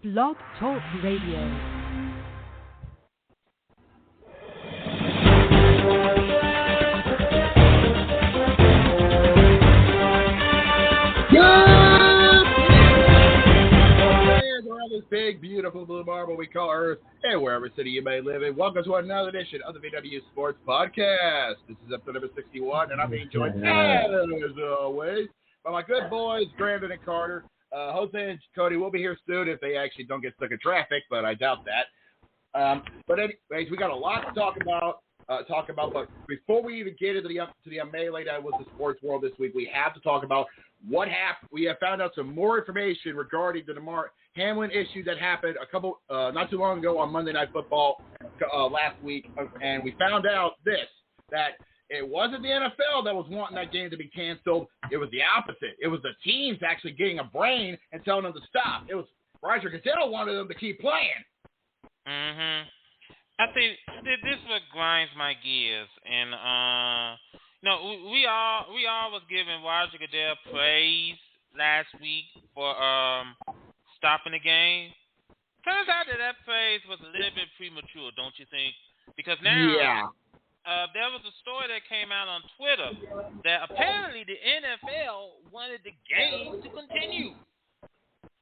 Blog Talk Radio. This big, beautiful blue marble we call Earth, and wherever city you may live in. Welcome to another edition of the VWU Sports Podcast. This is episode number 61, and I'm being joined, as always, by my good boys, Brandon and Carter. Jose and Cody will be here soon if they actually don't get stuck in traffic, but I doubt that. But anyways, we got a lot to talk about. But before we even get into the melee that was the sports world this week, we have to talk about what happened. We have found out some more information regarding the DeMar Hamlin issue that happened not too long ago on Monday Night Football last week, and we found out that it wasn't the NFL that was wanting that game to be canceled. It was the opposite. It was the teams actually getting a brain and telling them to stop. It was Roger Goodell wanted them to keep playing. Mm-hmm. I think this is what grinds my gears, and we all was giving Roger Goodell praise last week for stopping the game. Turns out that praise was a little bit premature, don't you think? Because now there was a story that came out on Twitter that apparently the NFL wanted the game to continue.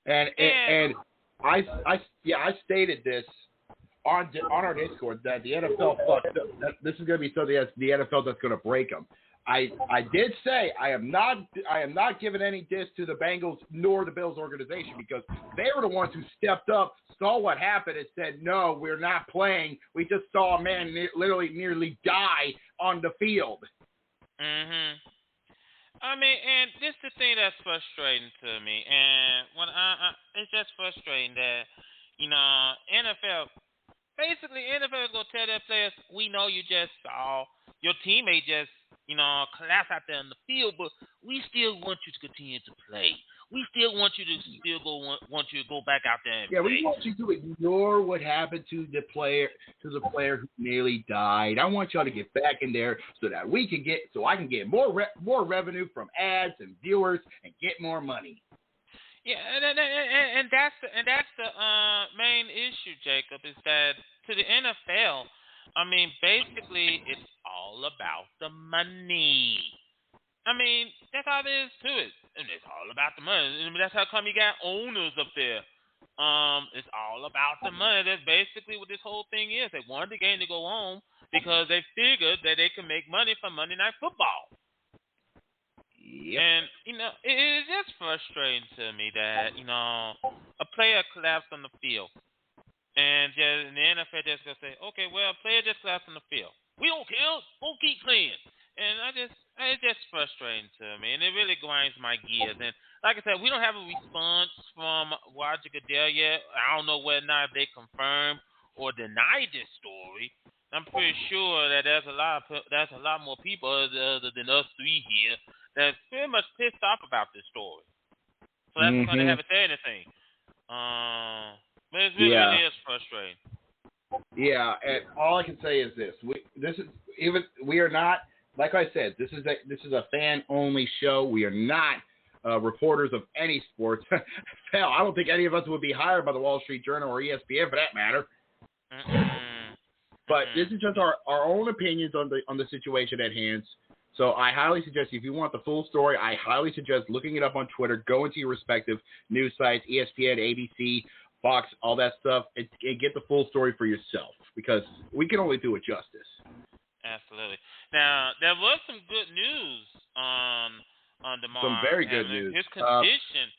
And I stated this on our Discord that the NFL fucked up. This is going to be something that's the NFL that's going to break them. I did say I am not giving any diss to the Bengals nor the Bills organization because they were the ones who stepped up, saw what happened, and said, no, we're not playing. We just saw a man literally nearly die on the field. Mm-hmm. I mean, and this is the thing that's frustrating to me. And when it's just frustrating that, NFL is going to tell their players, we know you just saw your teammate just, collapse out there in the field, but we still want you to continue to play. We still want you to go back out there and play. We want you to ignore what happened to the player who nearly died. I want y'all to get back in there so that I can get more revenue from ads and viewers and get more money. Yeah, and that's the main issue, Jacob, is that to the NFL, I mean, basically, it's all about the money. I mean, that's all there is to it. And it's all about the money. I mean, that's how come you got owners up there. It's all about the money. That's basically what this whole thing is. They wanted the game to go on because they figured that they could make money from Monday Night Football. Yep. And, it is just frustrating to me that, a player collapsed on the field. And the NFL just going to say, okay, well, a player just collapsed on the field. We don't care. We'll keep playing. And it's just frustrating to me. And it really grinds my gears. And like I said, we don't have a response from Roger Goodell yet. I don't know whether or not they confirm or deny this story. I'm pretty sure that there's a lot more people other than us three here that's pretty much pissed off about this story. So that's going to have to say anything. But it really is frustrating. Yeah, and all I can say is this: we are not, like I said, this is a fan-only show. We are not reporters of any sports. Hell, I don't think any of us would be hired by the Wall Street Journal or ESPN for that matter. But this is just our own opinions on the situation at hand. So I highly suggest, if you want the full story, I highly suggest looking it up on Twitter, go into your respective news sites, ESPN, ABC, Fox, all that stuff, and get the full story for yourself, because we can only do it justice. Absolutely. Now, there was some good news on DeMar. Some very good news. His condition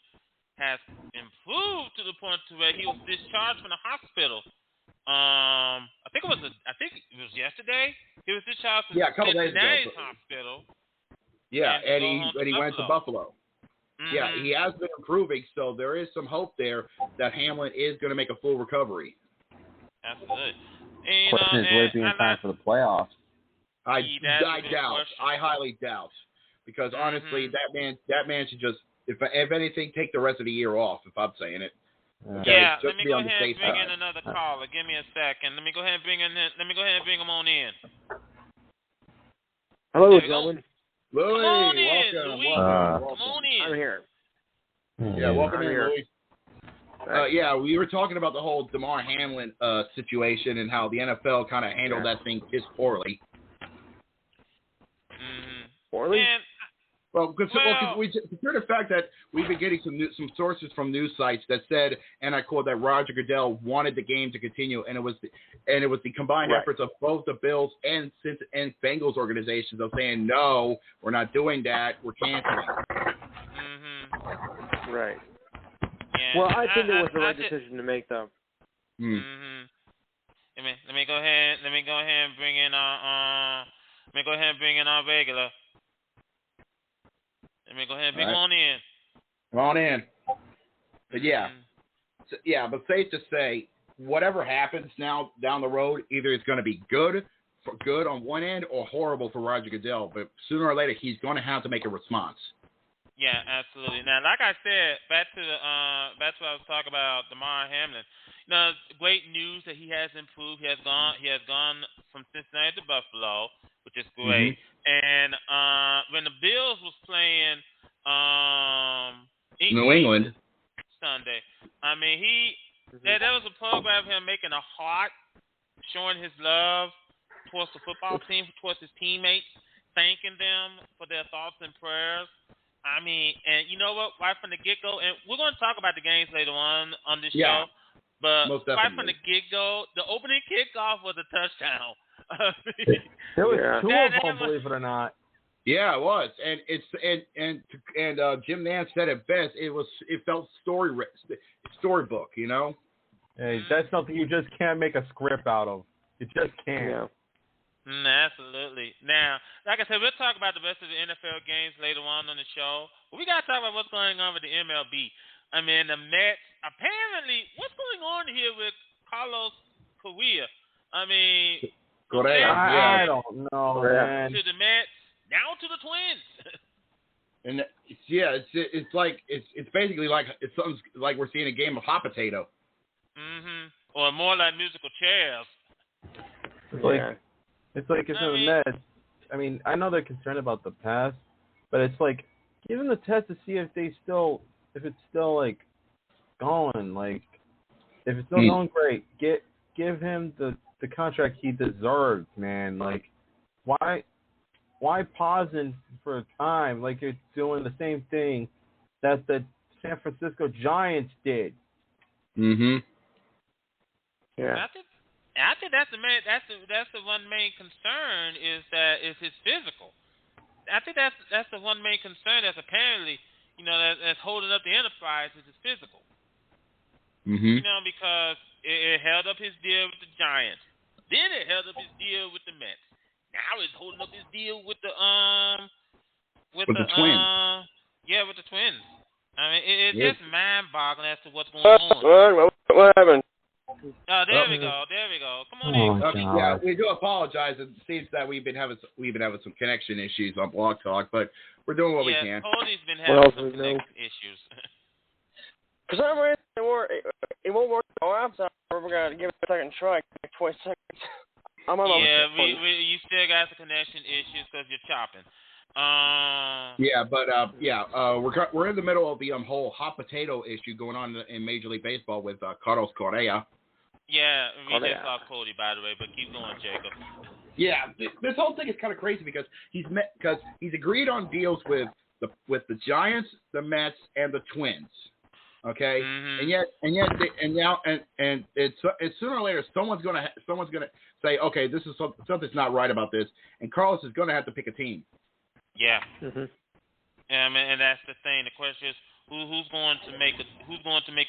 has improved to the point to where he was discharged from the hospital. I think it was yesterday. He was discharged from a couple days ago. Hospital. Yeah, and he went to Buffalo. Mm-hmm. Yeah, he has been improving, so there is some hope there that Hamlin is going to make a full recovery. Absolutely. Question is, will it be in time for the playoffs? I doubt. I highly doubt, because honestly, that man should just, if anything, take the rest of the year off. If I'm saying it. Yeah, let me go ahead and bring in another caller. Give me a second. Let me go ahead and bring him on in. Hello, gentlemen. Louis, welcome. Come on in. I'm here. Yeah, welcome in, Louis. Yeah, we were talking about the whole Damar Hamlin situation and how the NFL kind of handled that thing just poorly. Poorly? And, Well, because we consider the fact that we've been getting some sources from news sites that said, and I quote, that Roger Goodell wanted the game to continue, and it was the combined efforts of both the Bills and Bengals organizations of saying, no, we're not doing that, we're canceling. Right. Yeah, well, I think it was the right decision to make, though. Let me go ahead and bring in our regular. Let me go ahead and bring him on in. Come on in. But but safe to say, whatever happens now down the road, either it's going to be good on one end or horrible for Roger Goodell. But sooner or later, he's going to have to make a response. Yeah, absolutely. Now, like I said, back to what I was talking about, Damar Hamlin. Great news that he has improved. He has gone from Cincinnati to Buffalo, which is great. And when the Bills was playing New England Sunday, I mean, there was a program of him making a heart, showing his love towards the football team, towards his teammates, thanking them for their thoughts and prayers. I mean, and you know what? Right from the get-go, and we're going to talk about the games later on this show, but right from the get-go, the opening kickoff was a touchdown. There was two of them, believe it or not. Yeah, it was, and Jim Nantz said it best. It felt storybook, you know. Hey, that's something you just can't make a script out of. You just can't. Yeah. Absolutely. Now, like I said, we'll talk about the rest of the NFL games later on the show. But we got to talk about what's going on with the MLB. I mean, the Mets, apparently, what's going on here with Carlos Correa? I mean, I don't know, man. To the Mets, now to the Twins. And it's like it's basically like it's something like we're seeing a game of hot potato. Or more like musical chairs. It's like it's a mess. I mean, I know they're concerned about the past, but it's like give them the test to see if it's still like going. Like if it's still going great, give him the contract he deserves, man. Like why pausing for a time like you're doing the same thing that the San Francisco Giants did? Yeah. I think that's the one main concern is his physical. I think that's the one main concern that's apparently that's holding up the enterprise is his physical. Because it held up his deal with the Giants, then it held up his deal with the Mets. Now it's holding up his deal with the Twins. With the Twins. I mean, it's just mind-boggling as to what's going on. What happened? There we go. Come on in. Yeah, we do apologize. It seems that we've been having some connection issues on Blog Talk, but we're doing what we can. Cody's been having some connection issues. For some reason, it won't work. We're going to give it a second try. 20 seconds. You still got the connection issues because you're chopping. We're in the middle of the whole hot potato issue going on in Major League Baseball with Carlos Correa. Yeah, we just saw Cody, by the way, but keep going, Jacob. Yeah, this whole thing is kind of crazy because he's agreed on deals with the Giants, the Mets, and the Twins. Okay, and it's sooner or later someone's gonna say, okay, this is something's not right about this, and Carlos is gonna have to pick a team. Yeah. Yeah, I mean, and that's the thing. The question is, who's going to make a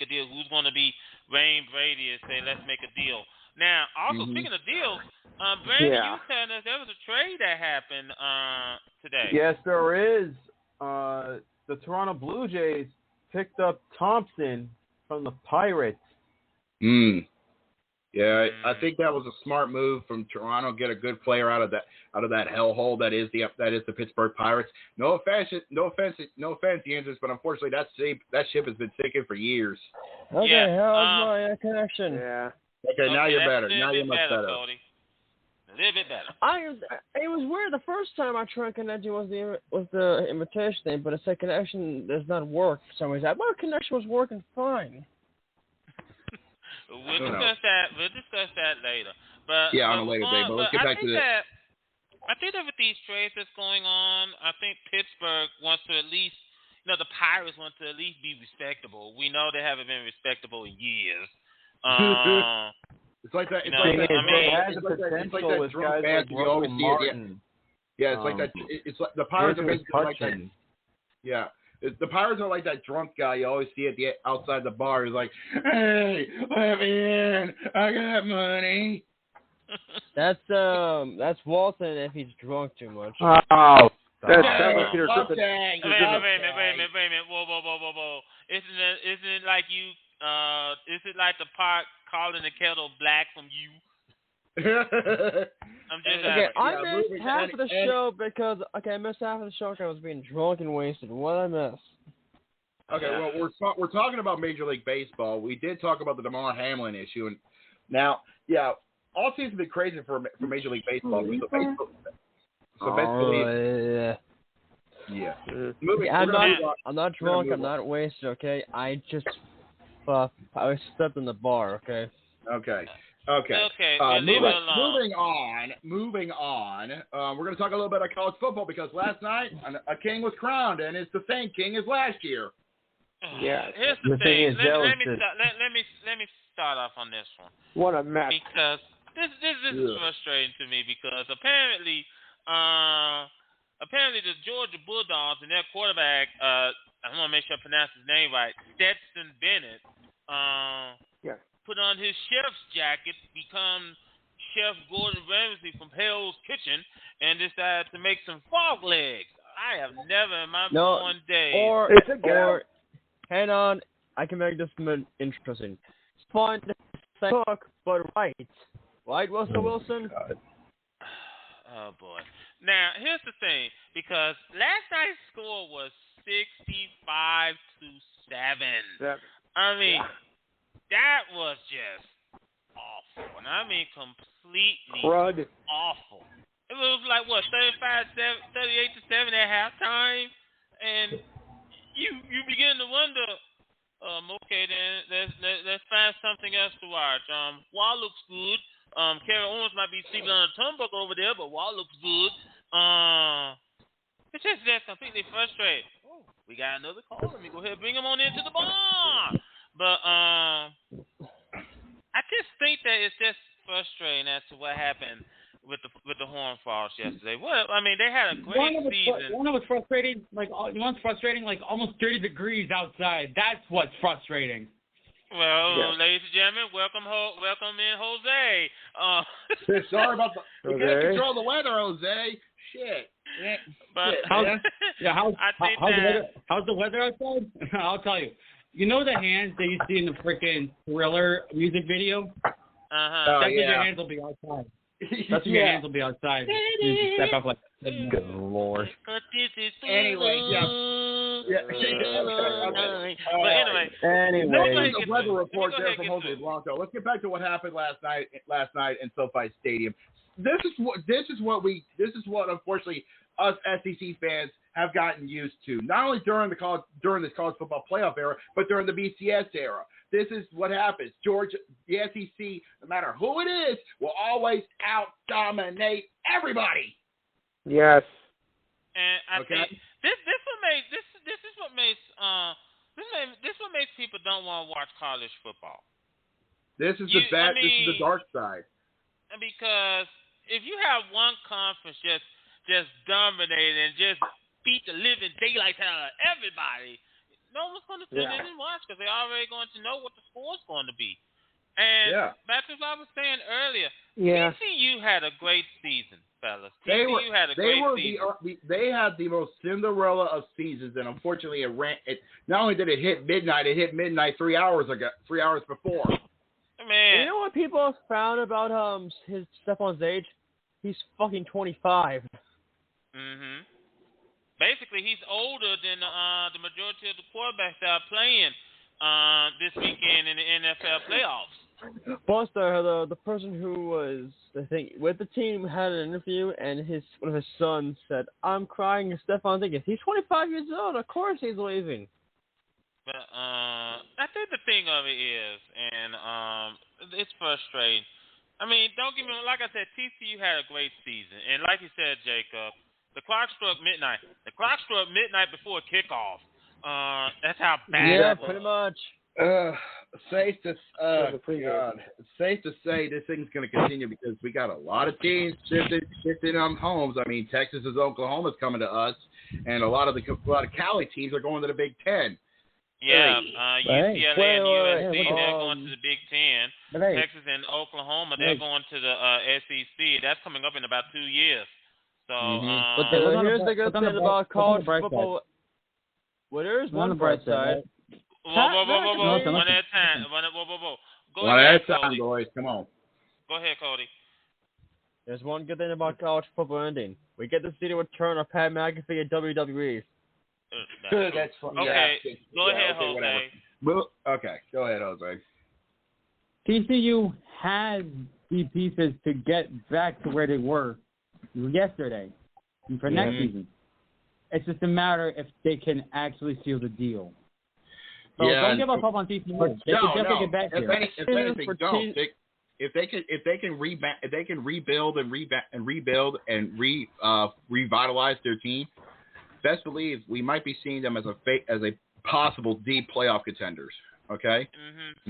deal? Who's going to be Wayne Brady and say, let's make a deal? Now, also speaking of deals, Brandon, you telling us there was a trade that happened today. Yes, there is. The Toronto Blue Jays picked up Thompson from the Pirates. Yeah, I think that was a smart move from Toronto. Get a good player out of that hellhole that is the Pittsburgh Pirates. No offense, Yancers, but unfortunately that ship has been sinking for years. Okay, how's my connection? Yeah. Okay, now you're better. Now you're much better. Cody. A little bit better. It was weird. The first time I tried connecting was the invitation thing, but the second connection does not work for some reason. My connection was working fine. We'll discuss that. We'll discuss that later. But yeah, on a later day. But let's get back to this. I think that with these trades that's going on, I think Pittsburgh wants to at least, the Pirates want to at least be respectable. We know they haven't been respectable in years. It's like that. It's with drunk guys bastard you always see it. Yeah, it's like that. It's like the Pirates are basically like that. Yeah. The Pirates are like that drunk guy you always see at the outside the bar. He's like, "Hey, let me in. I got money." That's Walton if he's drunk too much. Oh, that's Peter Griffin. Wait a minute. Whoa. Isn't it like you? Is it like the pot calling the kettle black from you? I'm just okay. I missed half of the show because I missed half of the show because I was being drunk and wasted. What did I miss? Okay, well we're talking about Major League Baseball. We did talk about the Damar Hamlin issue, and now all seems to be crazy for Major League Baseball. So basically, I'm not drunk. I'm not wasted. Okay, I just I stepped in the bar. Okay. Okay. Moving on. We're going to talk a little bit about college football because last night a king was crowned, and it's the same king as last year. Yeah. Here's the thing. Let me start off on this one. What a mess. Because this is frustrating to me because apparently the Georgia Bulldogs and their quarterback, I want to make sure I pronounce his name right, Stetson Bennett, put on his chef's jacket, become Chef Gordon Ramsay from Hell's Kitchen, and decided to make some frog legs. I have never in my born days. Or, hang on, I can make this interesting. Fun to cook, but right. Right, Russell Wilson? Oh, boy. Now, here's the thing, because last night's score was 65-7. I mean, that was just awful. And I mean completely awful. It was like, 38-7 at halftime? And you begin to wonder, okay, then let's find something else to watch. Wall looks good. Kerry Owens might be sleeping on a turnbuckle over there, but Wall looks good. It's just completely frustrating. Oh, we got another call. Let me go ahead and bring him on into the bar. But I just think that it's just frustrating as to what happened with the Horned Frogs yesterday. Well, I mean, they had a great season. One was frustrating, like almost 30 degrees outside. That's what's frustrating. Well, ladies and gentlemen, welcome in, Jose. Sorry about we can't control the weather, Jose. Shit. How's the weather outside? I'll tell you. You know the hands that you see in the freaking Thriller music video? Uh-huh. That's your hands will be outside. That's your hands will be outside. You step up like, good Lord. Anyway, But anyway, the weather report there from Jose Blanco. Let's get back to what happened last night in SoFi Stadium. This is what unfortunately us SEC fans have gotten used to. Not only during this college football playoff era, but during the BCS era. This is what happens. Georgia, the SEC, no matter who it is, will always out-dominate everybody. Yes. And I think this is what makes people don't want to watch college football. This is the dark side. Because if you have one conference just dominating and just beat the living daylights out of everybody, no one's going to tune in and watch because they're already going to know what the score's going to be. And back to what I was saying earlier, TCU had a great season, fellas. They had the most Cinderella of seasons, and unfortunately, not only did it hit midnight 3 hours before. Man, you know what people have found about Stephon's age? He's fucking 25. Mm-hmm. Basically, he's older than the majority of the quarterbacks that are playing this weekend in the NFL playoffs. Plus, the person who was, I think, with the team had an interview, and one of his sons said, "I'm crying." And Stephon thinking, he's 25 years old. Of course he's leaving. But I think the thing of it is, and it's frustrating. I mean, don't get me wrong. Like I said, TCU had a great season, and like you said, Jacob, the clock struck midnight. The clock struck midnight before kickoff. That's how bad. Yeah, it was. pretty much. Safe to say this thing's going to continue because we got a lot of teams shifting homes. I mean, Texas's Oklahoma's coming to us, and a lot of Cali teams are going to the Big Ten. Yeah, UCLA and USC, they're going to the Big Ten. Texas and Oklahoma, they're going to the SEC. That's coming up in about 2 years. So, but here's the good thing about college football. Well, there's one bright side. Whoa. One at a time. Go one ahead, at a time, Cody. boys. Come on. Go ahead, Cody. There's one good thing about college football ending. We get to see the return of Pat McAfee at WWE. That's funny. Okay, yeah. Go ahead, okay, Jose. Well, okay, go ahead, Jose. TCU has the pieces to get back to where they were yesterday and for next season. It's just a matter if they can actually seal the deal. So don't give up hope on TCU. They can definitely get back there. If anything, don't. If they can rebuild and revitalize their team, best believe we might be seeing them as a possible deep playoff contenders. Okay. Mm-hmm.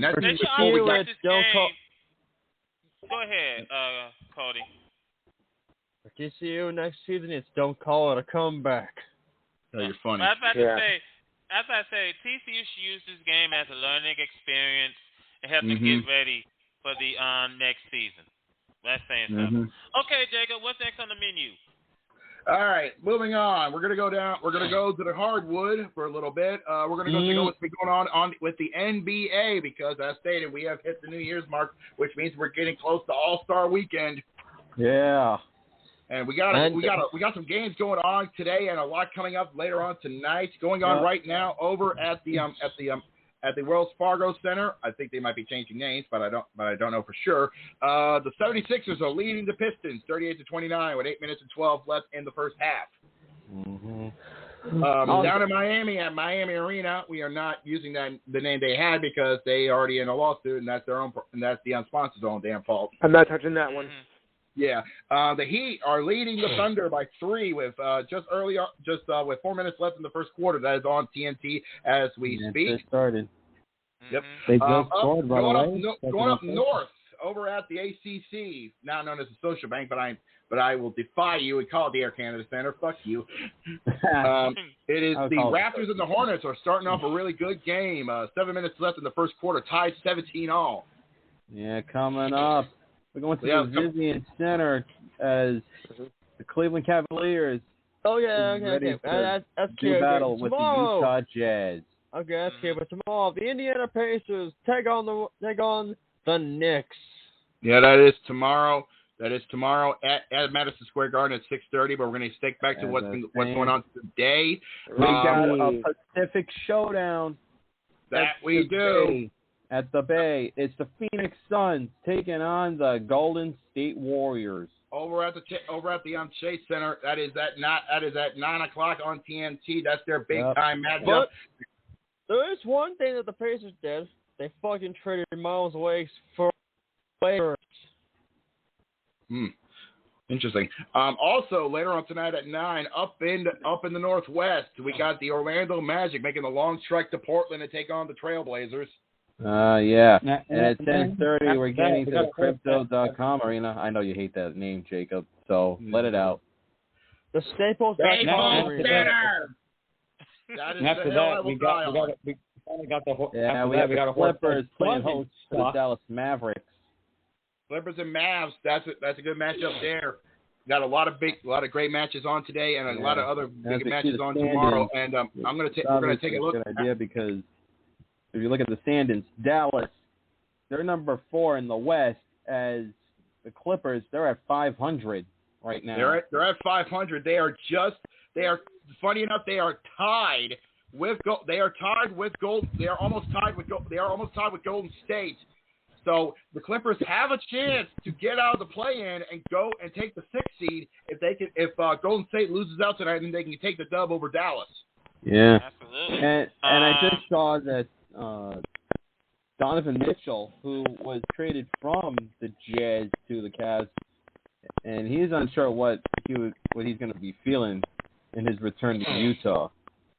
Go ahead, Cody. For TCU next season, it's don't call it a comeback. Oh, you're funny. As I say, TCU should use this game as a learning experience and help them get ready for the next season. That's saying something. Okay, Jacob, what's next on the menu? All right, moving on. We're gonna go to the hardwood for a little bit. We're gonna go see what's been going on with the NBA because, as stated, we have hit the New Year's mark, which means we're getting close to All-Star Weekend. Yeah. And we got some games going on today and a lot coming up later on tonight. Going on right now over at the Wells Fargo Center. I think they might be changing names, but I don't know for sure. The 76ers are leading the Pistons 38-29 with 8 minutes and 12 left in the first half. Down in Miami at Miami Arena, we are not using the name they had because they already in a lawsuit, and that's the sponsor's own damn fault. I'm not touching that one. Yeah, the Heat are leading the Thunder by 3 with with 4 minutes left in the first quarter. That is on TNT as we speak. It started. Yep. They just scored, by the way. Going up north over at the ACC, now known as the Social Bank, but I will defy you and call it the Air Canada Center. Fuck you. It is the Raptors and the Hornets are starting off a really good game. 7 minutes left in the first quarter, tied 17-all. Yeah, coming up. We're going to the Vivint Center as the Cleveland Cavaliers. Oh, yeah, okay. That's cute. Battle with the Utah Jazz. Okay, that's cute. But tomorrow, the Indiana Pacers take on the Knicks. Yeah, that is tomorrow. That is tomorrow at Madison Square Garden at 6:30. But we're going to stick back to what's going on today. We got a Pacific Showdown. That we do. At the Bay, it's the Phoenix Suns taking on the Golden State Warriors. Over at the Chase Center, that is at 9 o'clock on TNT. That's their big time matchup. But there is one thing that the Pacers did. They fucking traded Miles Wakes for players. Interesting. Also, later on tonight at 9, up in the Northwest, we got the Orlando Magic making the long trek to Portland to take on the Trailblazers. Yeah. And at 10:30, we're getting to the Crypto.com arena. I know you hate that name, Jacob, so let it out. The Staples.com arena. After that, we got the Clippers playing host to the Dallas Mavericks. Clippers and Mavs. That's a good matchup there. Got a lot of great matches on today, and a lot of other big matches on tomorrow. And we're gonna take a look. Good idea because if you look at the standings, Dallas, they're number 4 in the West. As the Clippers, they're at 500 right now. They're at 500. They are funny enough. They are tied with almost tied with Golden State. So the Clippers have a chance to get out of the play-in and go and take the 6th seed if Golden State loses out tonight, then they can take the dub over Dallas. Yeah. Absolutely. And I just saw that Donovan Mitchell, who was traded from the Jazz to the Cavs, and he's unsure what he's going to be feeling in his return to Utah.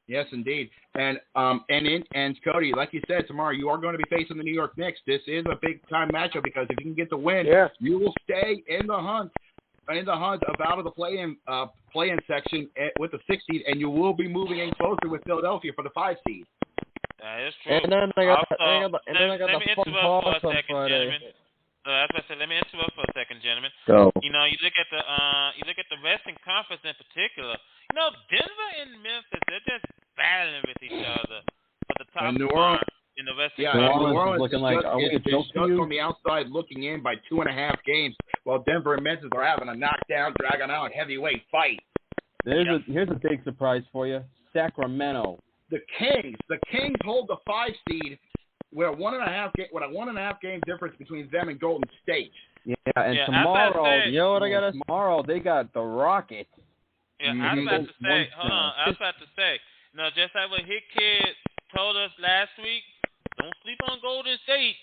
Yes, indeed. And Cody, like you said, tomorrow you are going to be facing the New York Knicks. This is a big time matchup because if you can get the win, you will stay in the hunt of out of the play-in section with the 6 seed, and you will be moving in closer with Philadelphia for the 5 seed. That is true. And then I got let me the fun interrupt for toss a on second, Friday. gentlemen. As I said, let me interrupt for a second, gentlemen. So, You know, you look at the Western Conference in particular. You know, Denver and Memphis, they're just battling with each other for the top And New spot Orleans, in the Western New Conference. Orleans looking like it's just from the outside looking in by 2.5 games, while Denver and Memphis are having a knockdown, dragging out heavyweight fight. Here's a big surprise for you: Sacramento. The Kings hold the 5 seed with a 1.5 game difference between them and Golden State. Yeah, and tomorrow, you know what I got? Tomorrow they got the Rockets. Yeah, I was about to say, hold on. I was about to say, just like what Hit Kid told us last week, don't sleep on Golden State.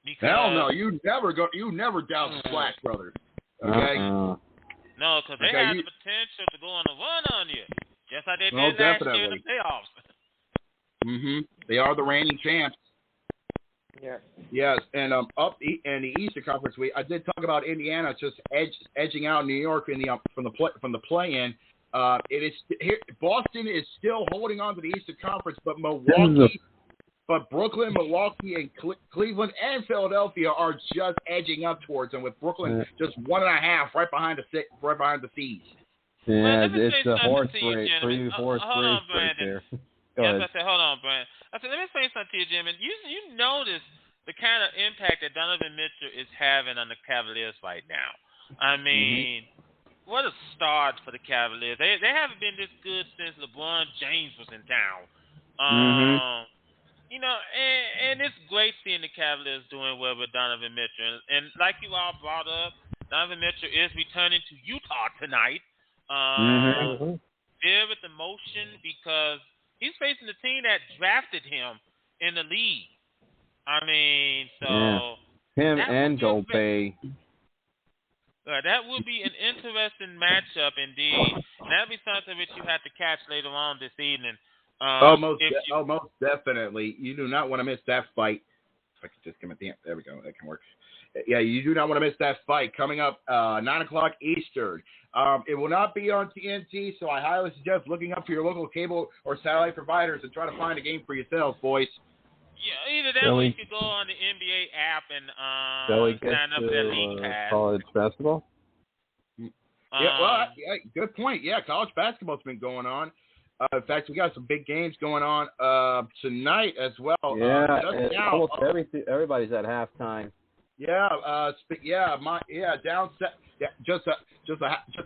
Because hell no, you never doubt the Splash Brothers. Okay. No, because they have the potential to go on a run on you, just like they did last year in the playoffs. They are the reigning champs. Yeah. Yes, and up in the Eastern Conference, I did talk about Indiana just edging out New York in the from the play-in. It is Boston is still holding on to the Eastern Conference, but Brooklyn, Milwaukee, and Cleveland and Philadelphia are just edging up towards them, with Brooklyn just 1.5 right behind the C's. Yeah, well, it's a horse race, hold on, right there. Yes, I said, hold on, Brandon. I said, let me say something to you, Jimmy. You notice the kind of impact that Donovan Mitchell is having on the Cavaliers right now. I mean, what a start for the Cavaliers. They haven't been this good since LeBron James was in town. You know, and it's great seeing the Cavaliers doing well with Donovan Mitchell. And like you all brought up, Donovan Mitchell is returning to Utah tonight. There with emotion because he's facing the team that drafted him in the league. I mean, so him and Gobert. That would be an interesting matchup indeed. And that'd be something which you have to catch later on this evening. Most definitely. You do not want to miss that fight. If I could just come at the end. There we go. That can work. Yeah, you do not want to miss that fight coming up 9 o'clock Eastern. It will not be on TNT, so I highly suggest looking up for your local cable or satellite providers and try to find a game for yourselves, boys. Yeah, either that or you could go on the NBA app and sign up for that league pass. College basketball? Good point. Yeah, college basketball's been going on. In fact, we got some big games going on tonight as well. Almost everybody's at halftime. Just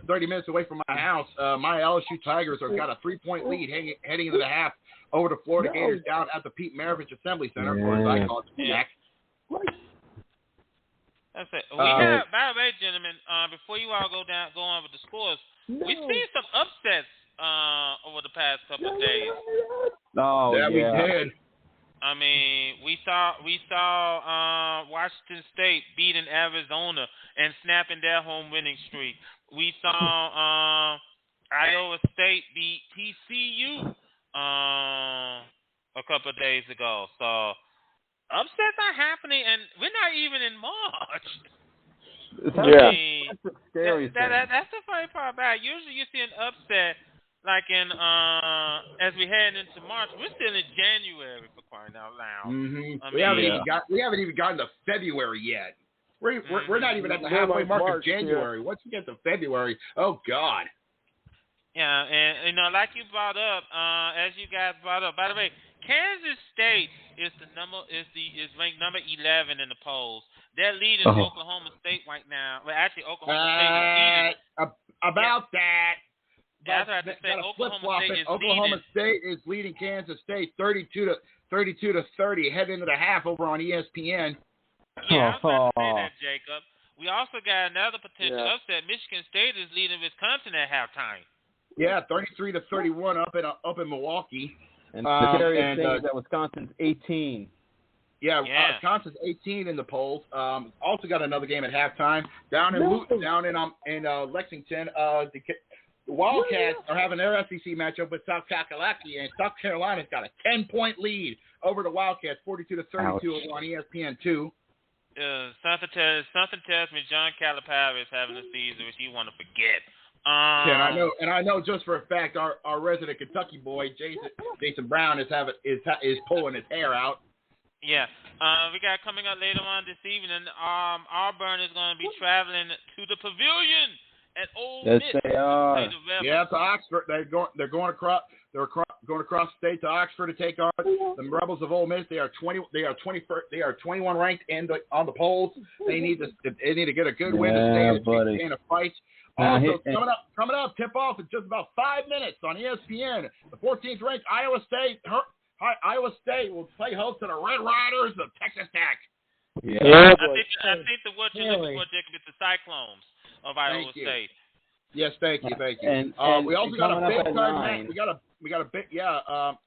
30 minutes away from my house. My LSU Tigers have got a 3-point lead heading into the half over the Florida Gators down at the Pete Maravich Assembly Center, or as I call it, PMAC. That's it. We have, by the way, gentlemen, before you all go on with the scores, we've seen some upsets over the past couple of days. We did. I mean, we saw Washington State beating Arizona and snapping their home winning streak. We saw Iowa State beat TCU a couple of days ago. So upsets are happening, and we're not even in March. That's the scary thing. That's the funny part about it. Usually you see an upset like in as we head into March. We're still in January, for crying out loud. We haven't even gotten to February yet. We're not even at the halfway mark of January. Once we get to February, oh God. Yeah, and like you brought up, as you guys brought up. By the way, Kansas State is ranked number 11 in the polls. They're leading Oklahoma State right now. Well, actually, Oklahoma State is leading. About that. That's what I have to say. Oklahoma State is leading Kansas State 32 to 30, heading into the half over on ESPN. Yeah, I was about to say that, Jacob. We also got another potential upset. Michigan State is leading Wisconsin at halftime. Yeah, 33 to 31 up in Milwaukee. And the scariest thing is that Wisconsin's 18. Yeah, Wisconsin's 18 in the polls. Also got another game at halftime down in Lexington. The Wildcats are having their SEC matchup with South Carolina, and South Carolina's got a 10-point lead over the Wildcats, 42-32 on ESPN2. Something tells me John Calipari is having a season which you want to forget. And I know just for a fact our resident Kentucky boy Jason Brown is pulling his hair out. Yeah. We got coming up later on this evening. Auburn is going to be traveling to the Pavilion at Ole Miss. Yes, they are. Yeah, to Oxford. They're going across the state to Oxford to take on the Rebels of Ole Miss. They are 21 ranked on the polls. They need to get a good win to stay in a fight. Also, coming up, tip-off in just about 5 minutes on ESPN. The 14th ranked Iowa State will play host to the Red Riders of Texas Tech. Yeah. I think the word you're looking for, Jacob, is the Cyclones of Iowa State. Yes, thank you. And we also got a big time match. We got a big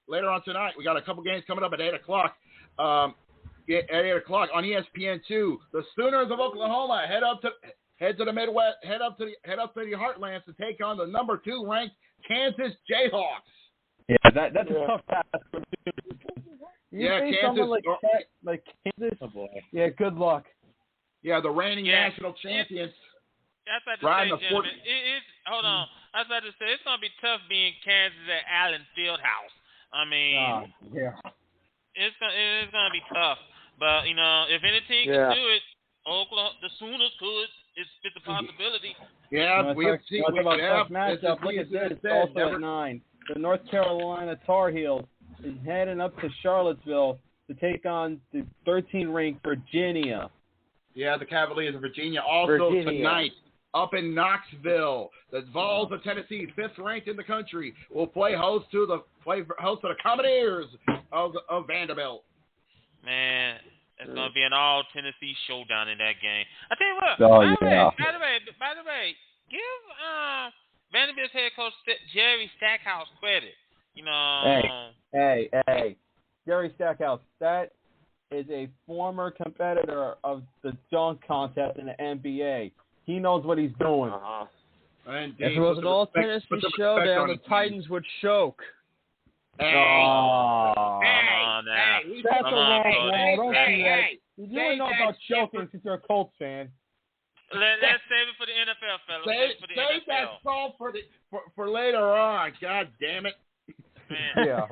later on tonight. We got a couple games coming up at 8 o'clock. At 8 o'clock on ESPN2, the Sooners of Oklahoma head to the Midwest, head up to the Heartlands to take on the number 2 ranked Kansas Jayhawks. Yeah, that's a tough task. Kansas. Like Kansas. Oh boy. Yeah, good luck. Yeah, the reigning national champions. That's about to say, gentlemen. Hold on. I was about to say it's gonna be tough being Kansas at Allen Fieldhouse. I mean, it's gonna be tough. But if any team can do it, Oklahoma, the Sooners could. It's a possibility. Yeah, we have seen. Tough matchup. Look at this. Also at 9. The North Carolina Tar Heels is heading up to Charlottesville to take on the 13th-ranked Virginia. Yeah, the Cavaliers of Virginia. Also tonight, up in Knoxville, the Vols of Tennessee, 5th-ranked in the country, will play host to the Commodores of Vanderbilt. Man, it's going to be an all-Tennessee showdown in that game. I tell you what, by the way, give Vanderbilt's head coach Jerry Stackhouse credit. Hey, Jerry Stackhouse, that is a former competitor of the dunk contest in the NBA. He knows what he's doing. Indeed. If it was an all-Tennessee showdown, the Titans would choke. Hey, you really know about choking since you're a Colts fan. Let's save it for the NFL, fellas. Save that song for later on. God damn it. Man. Yeah,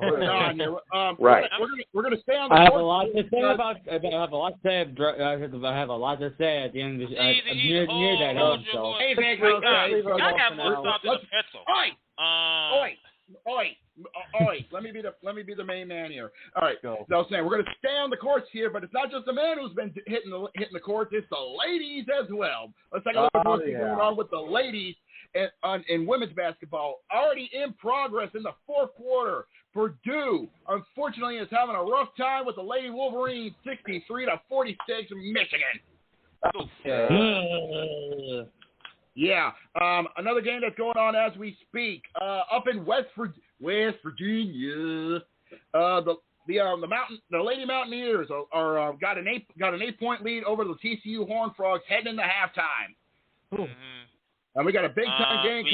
right. We're gonna stay on the. I have a lot to say about. I have a lot to say at the end of this. Near that home. So. Hey, I got more stuff than a pencil. Oi! Let me be the main man here. All right. So I was saying we're gonna stay on the courts here, but it's not just the man who's been hitting the courts; it's the ladies as well. Let's take a look at what's going on with the ladies in women's basketball. Already in progress in the 4th quarter. Purdue, unfortunately, is having a rough time with the Lady Wolverines, 63-46 in Michigan. Yeah. Another game that's going on as we speak. Up in West Virginia, the Lady Mountaineers are got an 8-point lead over the TCU Horned Frogs heading into halftime. Mm-hmm. And we got a big time game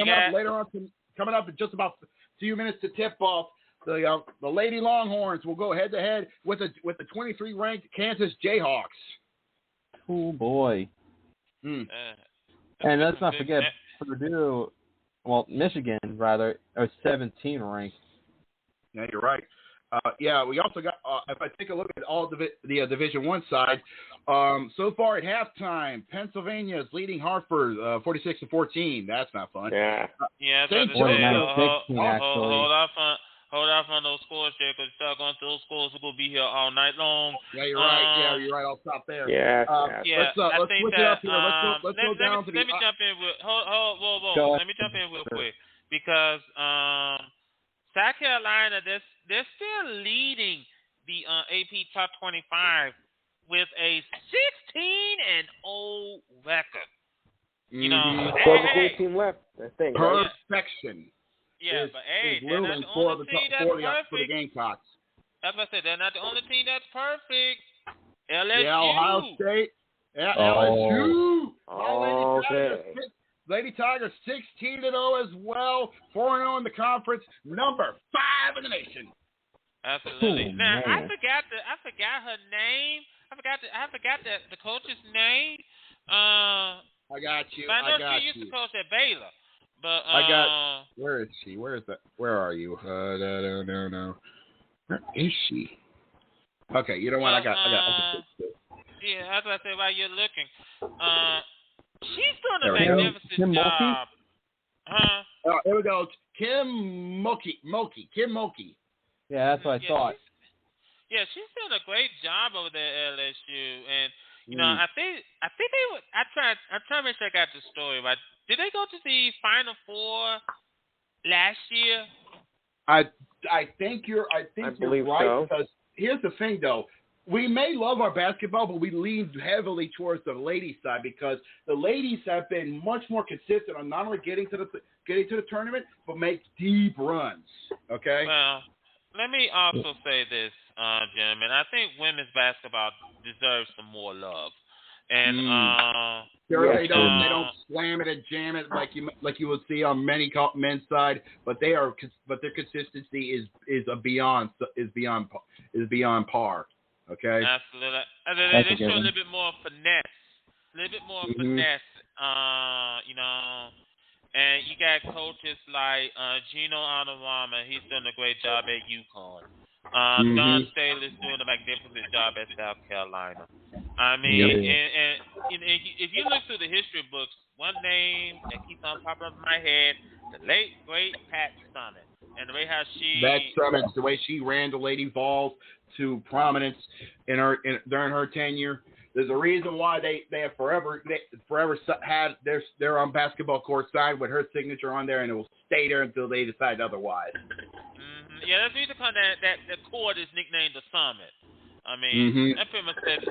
coming up in just about a few minutes to tip off. The Lady Longhorns will go head to head with the 23 ranked Kansas Jayhawks. Oh boy. And let's not forget Purdue, Michigan rather, are 17 ranked. Yeah, you're right. We also got. If I take a look at all the Division I side, so far at halftime, Pennsylvania is leading Hartford 46-14. That's not fun. Yeah. St. Hold off on those scores there, because if you start going through those scores, we're gonna be here all night long. Yeah, you're right. You're right. I'll stop there. Let's switch it up here. Let's go down to the. Let me jump in with. Whoa. Let me jump in real quick, because South Carolina, they're still leading the AP Top 25 with a 16-0 record. You know, 14 left. I think. Perfection. Yeah, but hey, they're not the for only team that's perfect. For the Gamecocks. That's what I said. They're not the only team that's perfect. LSU. Yeah, Ohio State. Yeah, LSU. Okay. Lady Tigers 16-0 as well. 4-0 in the conference. Number 5 in the nation. Absolutely. Oh, Now I man. forgot her name. I forgot the coach's name. I got you. But I know got she used you. to coach at Baylor. But Where is she? Where is that? Where are you? No. Where is she? Okay, you know what? I got. Yeah, that's what I said while you're looking. She's doing a There we go. magnificent Kim Mulkey? job. Huh? There we go. Kim Mulkey. Kim Mulkey. Yeah, that's what I thought. She's doing a great job over there at LSU, and I think they would. I'm trying to make sure I got the story right. Did they go to the Final Four last year? I think you're believe right, so. because here's the thing though. We may love our basketball, but we lean heavily towards the ladies' side because the ladies have been much more consistent on not only getting to the tournament, but make deep runs. Okay. Well, let me also say this, gentlemen. I think women's basketball deserves some more love, and they don't slam it and jam it like you would see on many men's side, but their consistency is beyond par. Okay. Absolutely. They show a little bit more finesse. And you got coaches like Gino Onowama. He's doing a great job at UConn. Don Staley's doing a magnificent job at South Carolina. I mean, and if you look through the history books, one name that keeps on popping up in my head, the late, great Pat Summitt. And the way how the way she ran the Lady Vols to prominence during her tenure. There's a reason why they have forever had their basketball court signed with her signature on there, and it will stay there until they decide otherwise. Yeah, that's the reason that the court is nicknamed the Summit. I mean, that pretty much says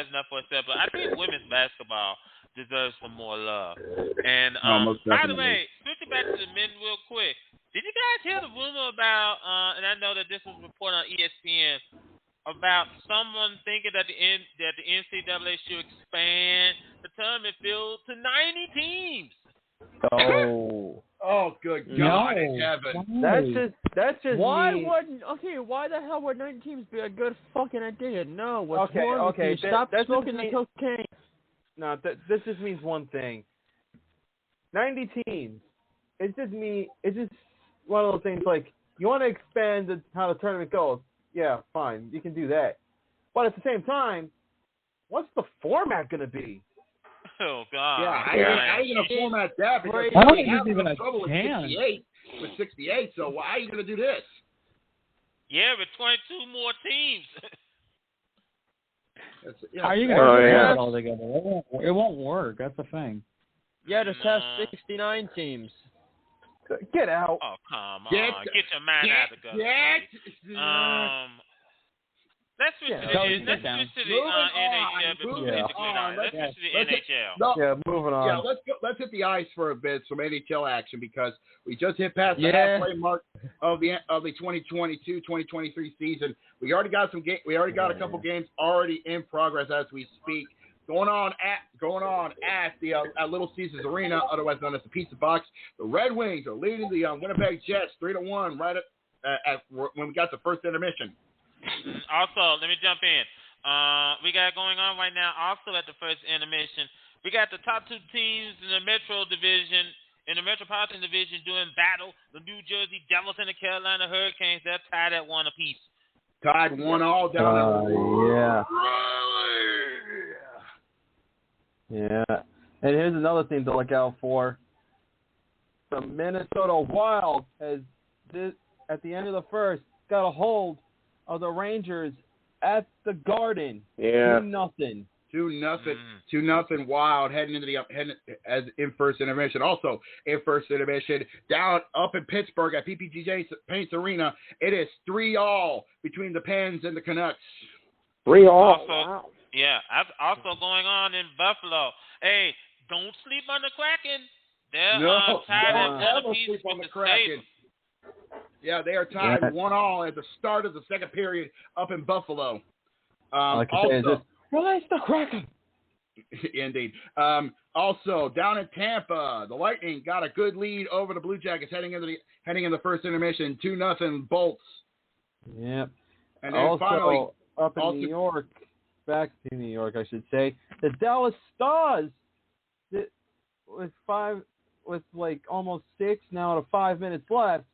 enough for itself. But I think women's basketball deserves some more love. And by the way, switching back to the men real quick. Did you guys hear the rumor about, and I know that this was reported on ESPN, about someone thinking that the NCAA should expand the tournament field to 90 teams? Oh, good God in heaven. That's just why me. Why the hell would 90 teams be a good fucking idea? No, okay, stop that smoking the mean, cocaine. No, this just means one thing. 90 teams. It's just one of those things like, you want to expand how the tournament goes. Yeah, fine, you can do that. But at the same time, what's the format going to be? Oh, God. Yeah, how are you going to format that? Because I don't think there's we even have a trouble chance. with 68, so why are you going to do this? Yeah, with 22 more teams. How are you going to put it all together? It won't work. That's the thing. Yeah, just have 69 teams. Get out. Oh, come on. Get your mind out of the gutter. Let's switch to the NHL. Yeah, moving on. Yeah, let's hit the ice for a bit, some NHL action, because we just hit past the halfway mark of the 2022-2023 season. We already got a couple games already in progress as we speak. Going on at the Little Caesars Arena, otherwise known as the Pizza Box. The Red Wings are leading the Winnipeg Jets 3-1 right at when we got the first intermission. Also, let me jump in. We got going on right now. Also at the first intermission, we got the top two teams in the Metro Division, in the Metropolitan Division, doing battle. The New Jersey Devils and the Carolina Hurricanes. They're tied at 1 apiece. Tied 1-1 down there. Yeah. And here's another thing to look out for. The Minnesota Wild has, at the end of the first, got a hold of the Rangers at the Garden. Yeah. 2-0. 2-0 Wild heading as in first intermission. Also in first intermission, down up in Pittsburgh at PPG Paints Arena, it is 3-3 between the Pens and the Canucks. 3-3. Wow. Yeah, also going on in Buffalo. Hey, don't sleep on the Kraken. They're tied at 1 apiece with the Kraken. Yeah, they are tied 1-1 at the start of the second period up in Buffalo. Like I say, is this release the Kraken? Indeed. Also, down in Tampa, the Lightning got a good lead over the Blue Jackets heading in the first intermission, 2-0 Bolts. Yep. And then also, finally, up in New York, back to New York, I should say, the Dallas Stars, with almost 6 now to 5 minutes left,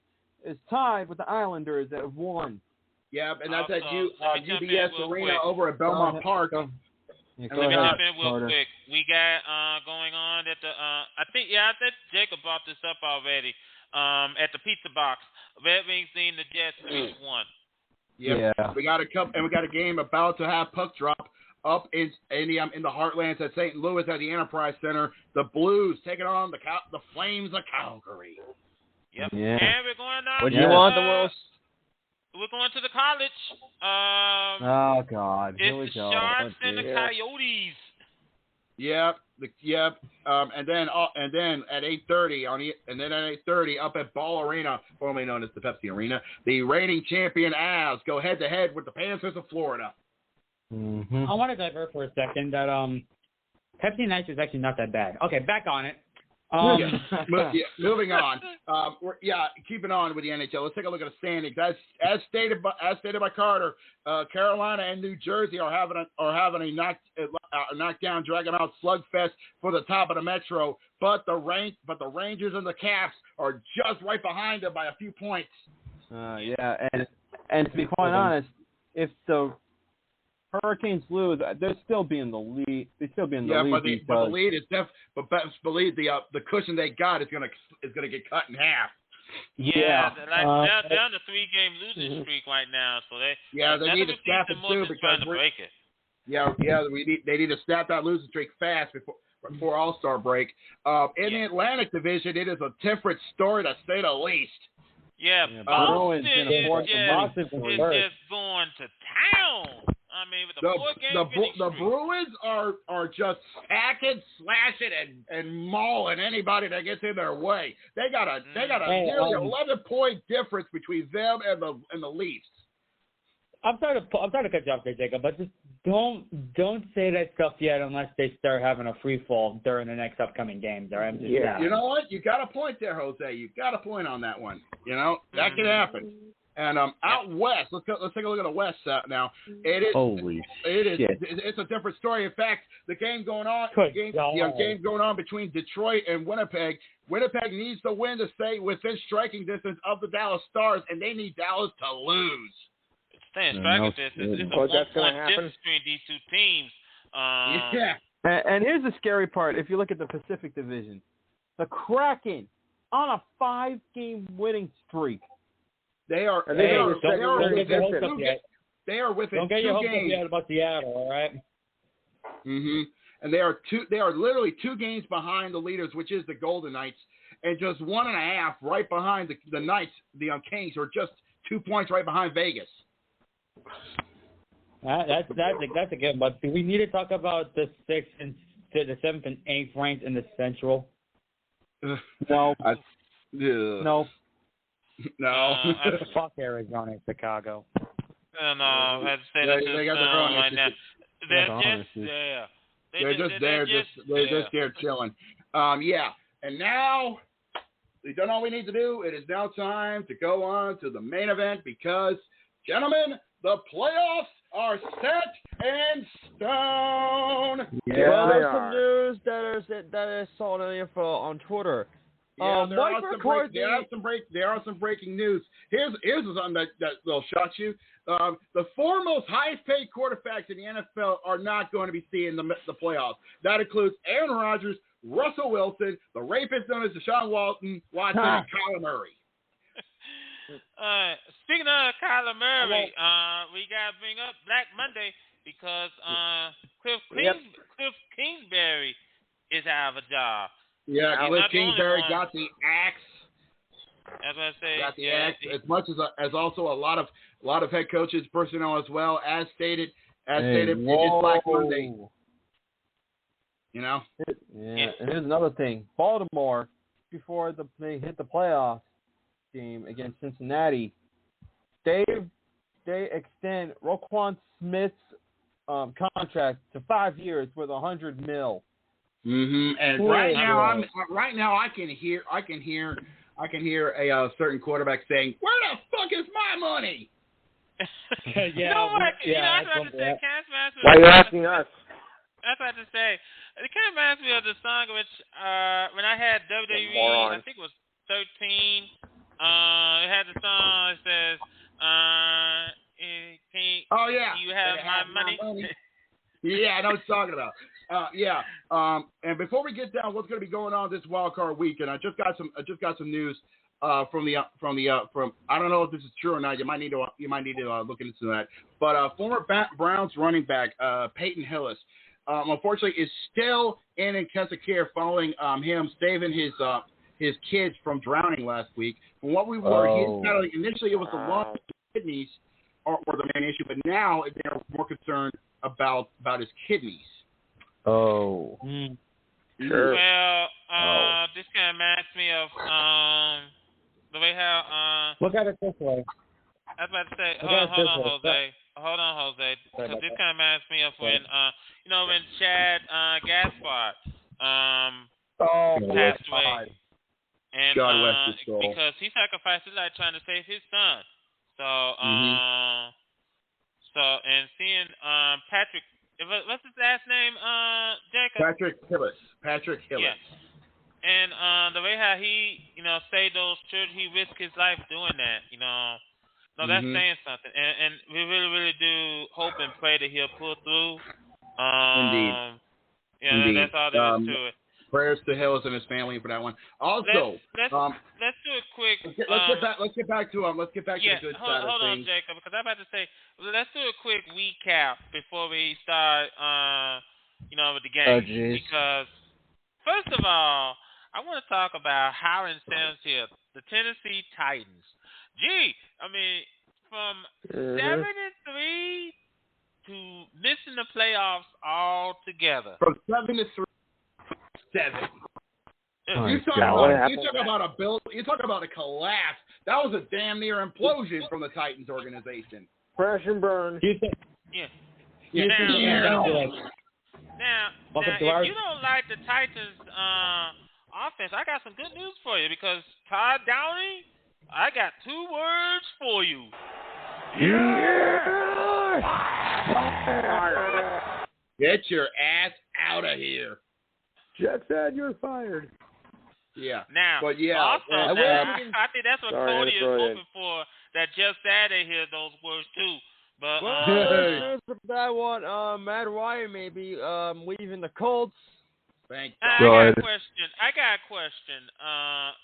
is tied with the Islanders that have won. Yep, and that's at jump in UBS real Arena quick. over at Belmont Park. Yeah, Let me jump in real Carter. quick. We got going on at the I think Jacob brought this up already. At the pizza box, Red Wings leading the Jets 3-1. Yep. Yeah. We got a game about to have puck drop up in the Heartlands at St. Louis at the Enterprise Center. The Blues taking on the Flames of Calgary. Yep. Yeah. And we're going on. What do you want the most? We're going to the college. Oh God, here we It's the go. Sharks Oh, and the dear. Coyotes. Yep. And then at 8:30 up at Ball Arena, formerly known as the Pepsi Arena, the reigning champion Avs go head to head with the Panthers of Florida. Mm-hmm. I want to divert for a second that Pepsi Nice is actually not that bad. Okay, back on it. Moving on. Keeping on with the NHL. Let's take a look at the standings. As stated by Carter, Carolina and New Jersey are having a knockdown, drag 'em out slugfest for the top of the Metro. But the Rangers and the Caps are just right behind them by a few points. And to be quite honest, if the Hurricanes lose, they'll still be in the lead. They still be in the lead. But the lead is but best believe the cushion they got is gonna get cut in half. Yeah, they're on the 3-game losing streak right now, so they need to snap it too because because to break it. They need to snap that losing streak fast before All-Star break. In the Atlantic Division, it is a different story to say the least. Yeah, Boston is just going to town. I mean, with the Bruins are just hacking, slashing, and mauling anybody that gets in their way. They got a nearly 11-point difference between them and the Leafs. I'm sorry to cut you off there, Jacob, but just don't say that stuff yet unless they start having a free fall during the next upcoming games. All right? You know what? You got a point there, Jose. You got a point on that one. You know that can happen. And out west, let's take a look at the west now. It's a different story. In fact, the game going on between Detroit and Winnipeg. Winnipeg needs to win to stay within striking distance of the Dallas Stars, and they need Dallas to lose. Staying striking distance. It's a 1-point difference between these two teams. And here's the scary part. If you look at the Pacific Division, the Kraken on a 5-game winning streak. They are within 2 games. Don't get your hopes up yet about Seattle, all right? Mm-hmm. And they are literally 2 games behind the leaders, which is the Golden Knights, and just 1.5 right behind the Knights. The Kings are just 2 points right behind Vegas. That's a good one. Do we need to talk about the 6th and the 7th and 8th ranked in the Central? No. No. Fuck Arizona and Chicago. And I'd say they got their own right now. They're just there chilling. And now we've done all we need to do. It is now time to go on to the main event because, gentlemen, the playoffs are set in stone. Yeah, well, there's some news that is saw on the info on Twitter. There are some breaking news. Here's something that will shock you. The 4 most highest paid quarterbacks in the NFL are not going to be seeing the playoffs. That includes Aaron Rodgers, Russell Wilson, the rapist known as Deshaun Watson, and Kyler Murray. Speaking of Kyler Murray, we got to bring up Black Monday because Cliff Kingsbury is out of a job. Yeah, Cliff Kingsbury got the axe. As I say, got the axe. As much as also a lot of head coaches, personnel as well, as stated it is Black Monday. You know. And here's another thing: Baltimore, before they hit the playoff game against Cincinnati, they extend Roquan Smith's contract to 5 years with $100 million. And right now I can hear a certain quarterback saying, "Where the fuck is my money?" You know what? I was about to say, why are you asking us? That's what I had to say. It kind of reminds me of the song which when I had WWE, I think it was 13. It had the song that says, "Oh yeah, you have my money." Yeah, I know what you're talking about. And before we get down, what's going to be going on this wild card weekend? I just got some news from I don't know if this is true or not. You might need to look into that. But former Browns running back Peyton Hillis, unfortunately, is still in intensive care following him saving his kids from drowning last week. From what we were, initially it was the lung and kidneys were the main issue, but now they're more concerned about his kidneys. Oh. Sure. Well, this kind of reminds me of the way how. Look at it this way. I was about to say, hold on, Jose, because this kind of reminds me of when when Chad Gaspard passed away, and God rest his soul. because he sacrificed his life trying to save his son. So and seeing Patrick. What's his last name, Jacob? Patrick Hillis. Yes. And the way how he, saved those children, he risked his life doing that, No, that's saying something. And we really, really do hope and pray that he'll pull through. Indeed. Indeed. That's all there is to it. Prayers to Hillis and his family for that one. Also, let's do a quick. Let's get back to the good side of things. Hold on, Jacob, because I'm about to say, let's do a quick recap before we start, with the game. Because first of all, I want to talk about Hiram Sims here, the Tennessee Titans. From 7-3 to missing the playoffs altogether. From 7-3. 7. You talk about a collapse. That was a damn near implosion from the Titans organization. Crash and burn. Yeah. Now, if you don't like the Titans' offense, I got some good news for you because Todd Downing, I got 2 words for you. Get your ass out of here. Jet said you're fired. Yeah. Now, but yeah. Also, I think that's what Cody is hoping for. That Jeff Saturday hears those words too. But that one, Matt Ryan may be leaving the Colts. Thank God. I got a question,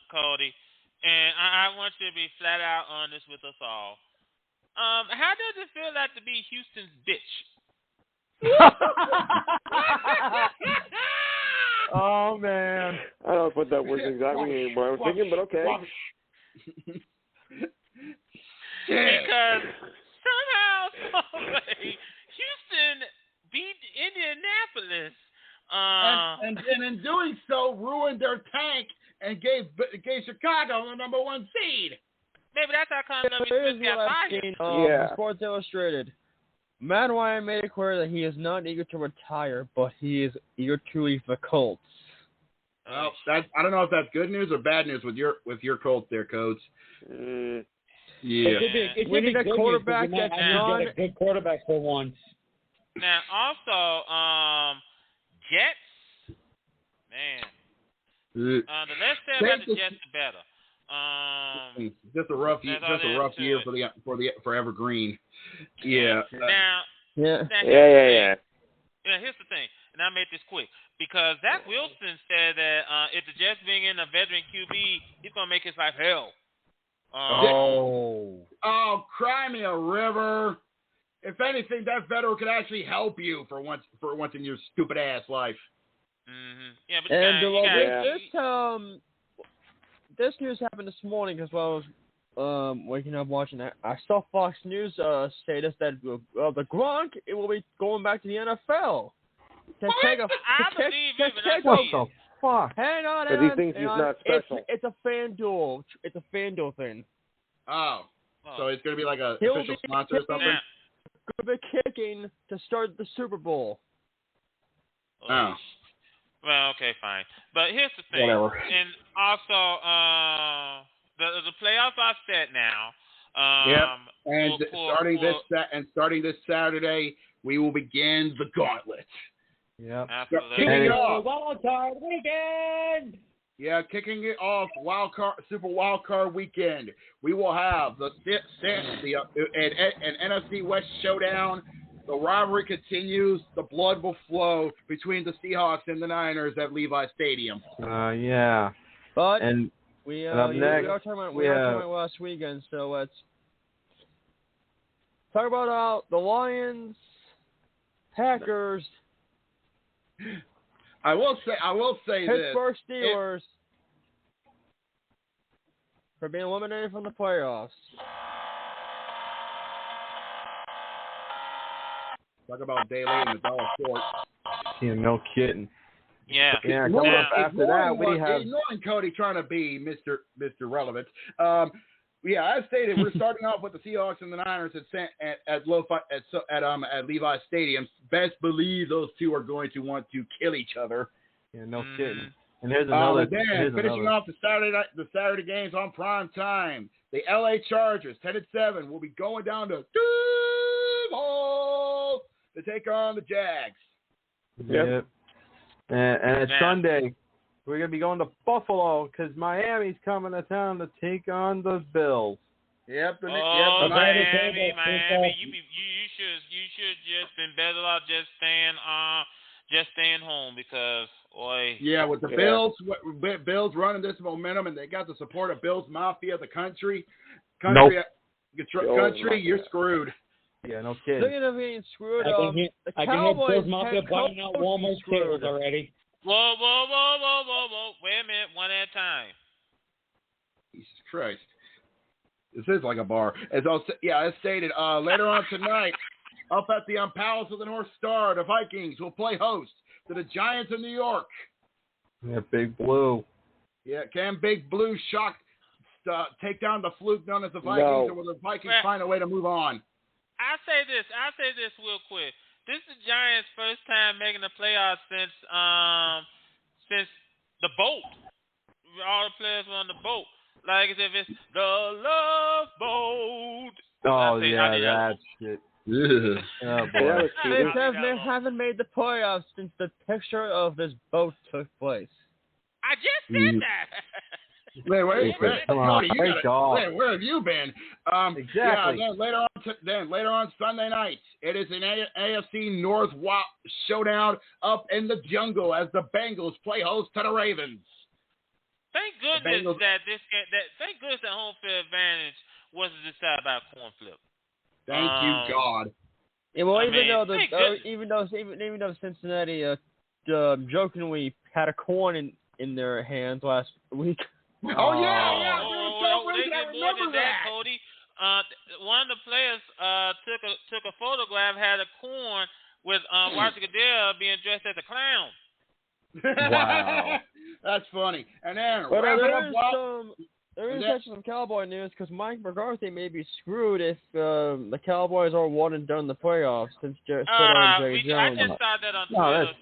Cody, and I want you to be flat out honest with us all. How does it feel like to be Houston's bitch? Oh man! I don't put that word exactly what I was thinking, but okay. Because somehow, Houston beat Indianapolis, and in doing so, ruined their tank and gave Chicago the number 1 seed. Maybe that's how Connor Smith got fired. Sports Illustrated. Matt Ryan made it clear that he is not eager to retire, but he is eager to leave the Colts. Well, I don't know if that's good news or bad news with your Colts there, Coach. Yeah. We need a quarterback that's not a good quarterback for once. Now, also, Jets, man. The less said about the Jets, the better. Just a rough year for Evergreen. Yeah. Now, Yeah. Here's the thing, and I'll make this quick because Zach Wilson said that if the Jets bring in a veteran QB, he's gonna make his life hell. Cry me a river. If anything, that veteran could actually help you for once in your stupid ass life. Mm-hmm. Yeah, but this news happened this morning as well as waking up watching that. I saw Fox News say this that the Gronk will be going back to the NFL. What the fuck? Hang on. But he thinks he's not special. It's a FanDuel. It's a FanDuel thing. Oh. So it's gonna be like a official sponsor or something. going to be kicking to start the Super Bowl. Oh. Well, okay, fine. But here's the thing. Whatever. And also, the playoffs are set now. And starting this Saturday, we will begin the gauntlet. Yep. Absolutely. Kicking it off. Wild card weekend. Yeah, kicking it off, Super Wild Card weekend. We will have an NFC West showdown. The rivalry continues. The blood will flow between the Seahawks and the Niners at Levi Stadium. Yeah. But And we up next, we are talking about last weekend, so let's talk about the Lions, Packers, I will say Pittsburgh this. Steelers for being eliminated from the playoffs. Talk about day late in the dollar short. Yeah, no kidding. Yeah. Yeah, coming up after that, we have... Ignoring Cody trying to be Mr. Relevant. Yeah, as stated, we're starting off with the Seahawks and the Niners at Levi Stadium. Best believe those two are going to want to kill each other. Yeah, no kidding. And here's another. Finishing off the Saturday games on prime time. The LA Chargers, 10-7, will be going down to Duval to take on the Jags. Yep. And it's Sunday. We're going to be going to Buffalo because Miami's coming to town to take on the Bills. Yep. Miami. You should just been better off just staying home because, boy. Yeah, with the Bills running this momentum and they got the support of Bills Mafia, the country, you're screwed. Yeah, no kidding. Speaking of being screwed, I can hear Bills Mafia buying out Walmart tables already. Whoa. Wait a minute, one at a time. Jesus Christ. This is like a bar. As stated, later on tonight, up at the Palace of the North Star, the Vikings will play host to the Giants of New York. Yeah, Big Blue. Yeah, can Big Blue take down the fluke known as the Vikings, or will the Vikings find a way to move on? I say this real quick. This is the Giants' first time making the playoffs since the boat. All the players were on the boat. Like as if it's the Love Boat. Oh, that shit. Oh, boy. They haven't made the playoffs since the picture of this boat took place. I just said that. Wait, Cody, where have you been? Exactly. Yeah, later on Sunday night, it is an AFC North showdown up in the jungle as the Bengals play host to the Ravens. Thank goodness thank goodness that home field advantage wasn't decided by a coin flip. Thank you, God. Yeah, well, even though Cincinnati jokingly had a coin in their hands last week. Oh yeah. They did more than that, Cody. One of the players took a photograph, had a corn with Roger Goodell being dressed as a clown. Wow, that's funny. And then there is actually some Cowboy news because Mike McCarthy may be screwed if the Cowboys are one and done in the playoffs since Jerry Jones. I just saw that on Twitter.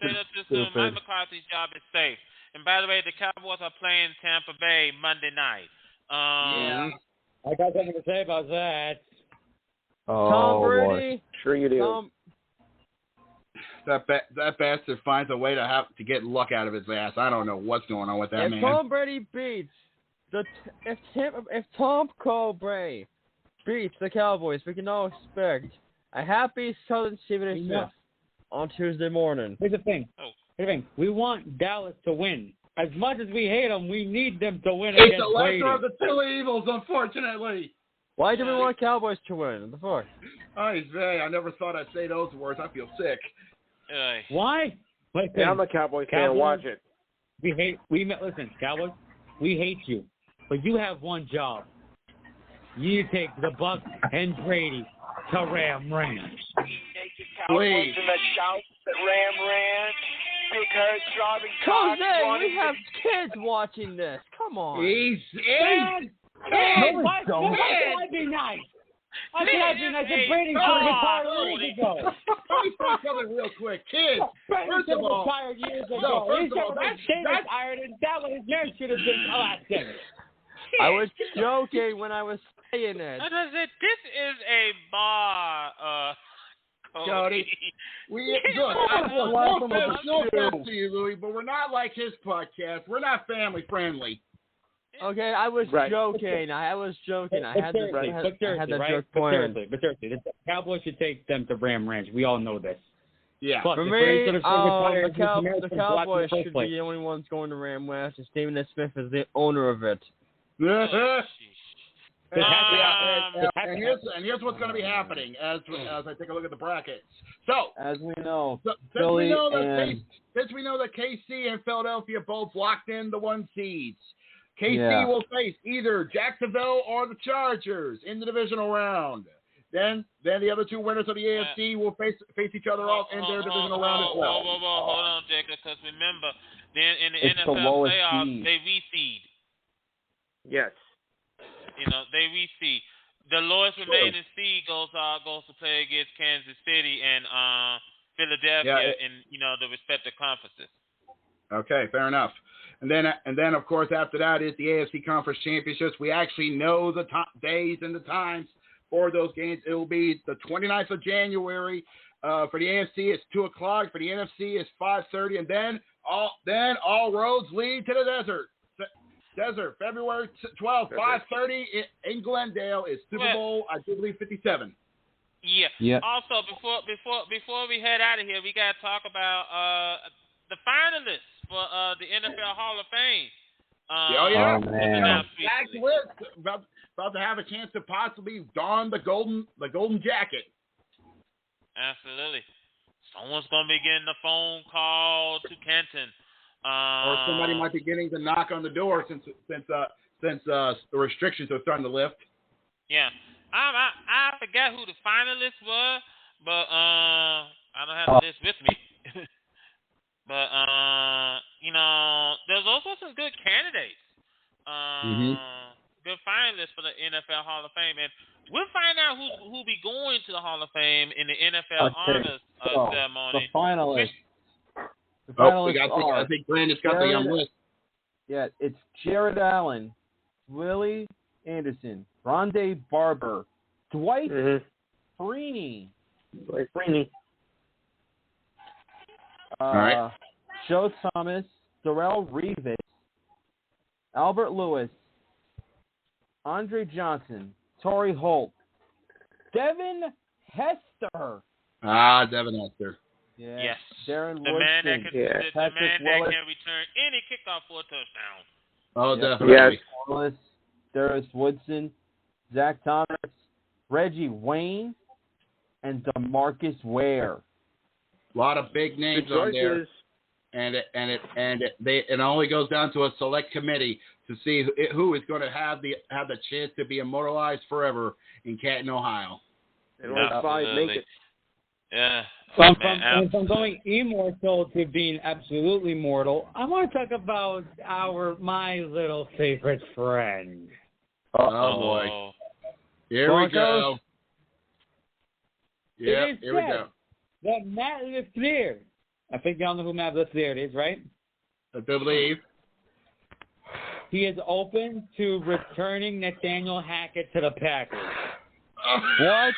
Mike McCarthy's job is safe. And by the way, the Cowboys are playing Tampa Bay Monday night. I got something to say about that. Tom Brady. Boy. Sure you do. That bastard finds a way to get luck out of his ass. I don't know what's going on with that man. If Tom Brady beats if Tom Brady beats the Cowboys, we can all expect a happy Southern Stephen Smith on Tuesday morning. Here's the thing. We want Dallas to win. As much as we hate them, we need them to win against Brady. It's the lesser of the two evils, unfortunately. Why do we want Cowboys to win? The fuck? I never thought I'd say those words. I feel sick. Why? Listen, I'm a Cowboys fan. Watch it. Listen, Cowboys, we hate you, but you have one job. You take the Bucs and Brady to Ram Ranch. Please. In the South at Ram Ranch. Because driving cars. Jose, we have kids watching this. Come on. Easy. Why be nice? I can imagine that's a Brady should have retired years ago. Let me say something real quick, kids. First of all, retired years ago. no, first of all, that's Ireland. That was his name should have been last second. I was joking when I was saying it. I said, this is a bar, Cody. No offense to you, Louis, but we're not like his podcast. We're not family friendly. Okay, I was joking. I was joking. I had that joke planned. But seriously, the Cowboys should take them to Ram Ranch. We all know this. Yeah. For me, the Cowboys should be the only ones going to Ram Ranch, and Stephen A. Smith is the owner of it. And here's what's going to be happening as I take a look at the brackets. So, as we know, since we know that KC and Philadelphia both locked in the 1 seeds, KC will face either Jacksonville or the Chargers in the divisional round. Then the other 2 winners of the AFC will face each other off in their divisional round as well. Hold on, Jacob, because remember, then in the it's NFL the playoffs, seed. they reseed. Yes. They reseed. The lowest remaining seed goes to play against Kansas City and Philadelphia in the respective conferences. Okay, fair enough. And then of course after that is the AFC Conference Championships. We actually know the days and the times for those games. It will be the 29th of January. For the AFC, it's 2:00. For the NFC, it's 5:30. And then all roads lead to the desert. February 12th, 5:30 in Glendale is Super Bowl, I do believe, 57. Yeah. Also, before we head out of here, we got to talk about the finalists for the NFL Hall of Fame. Oh man! Zach Witt about to have a chance to possibly don the golden jacket. Absolutely. Someone's gonna be getting a phone call to Kenton. Or somebody might be getting the knock on the door since the restrictions are starting to lift. Yeah, I forgot who the finalists were, but I don't have this with me. But there's also some good candidates, good finalists for the NFL Hall of Fame, and we'll find out who be going to the Hall of Fame in the NFL honors ceremony. The finalists. I think Brandon's got the young list. Yeah, it's Jared Allen, Willie Anderson, Rondé Barber, Dwight Freeney. All right. Joe Thomas, Darrell Reeves, Albert Lewis, Andre Johnson, Torrey Holt, Devin Hester. Devin Hester. Yeah. Yes. Darren the man that can return any kickoff for a touchdown. Oh, definitely. Yes. Wallace, Darius Woodson, Zach Thomas, Reggie Wayne, and DeMarcus Ware. A lot of big names on there, and it only goes down to a select committee to see who is going to have the chance to be immortalized forever in Canton, Ohio. And only 5 make it. Yeah. From going immortal to being absolutely mortal, I want to talk about my little favorite friend. Oh boy. Here we go. Yeah, here we go. That Matt LaFleur. I think y'all know who Matt LaFleur is, right? I do believe. He is open to returning Nathaniel Hackett to the Packers. What?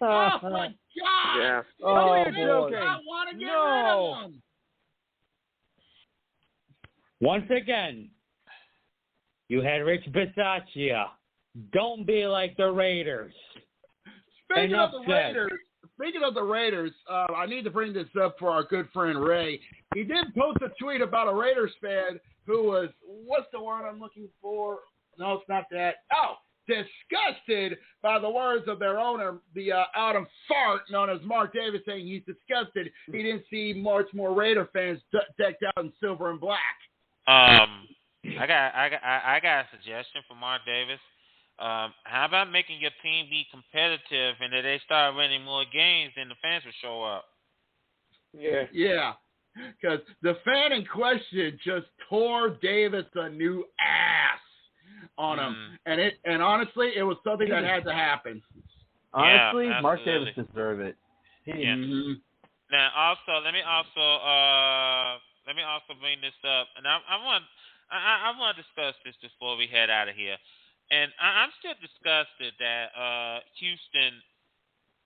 Oh my God! Yeah. Oh, you're joking. I want to get rid of him. Once again, you had Rich Bisaccia. Don't be like the Raiders. Speaking of the Raiders, I need to bring this up for our good friend Ray. He did post a tweet about a Raiders fan who was, what's the word I'm looking for? No, it's not that. Oh, disgusted by the words of their owner, the Adam Fart, known as Mark Davis, saying he's disgusted. He didn't see much more Raider fans decked out in silver and black. I got a suggestion for Mark Davis. How about making your team be competitive and that they start winning more games and the fans will show up? Yeah. Because the fan in question just tore Davis a new ass. on him, and honestly, it was something that had to happen. Honestly, Yeah, Mark Davis deserved it. Now, also, let me also bring this up, and I want to discuss this before we head out of here. And I'm still disgusted that Houston,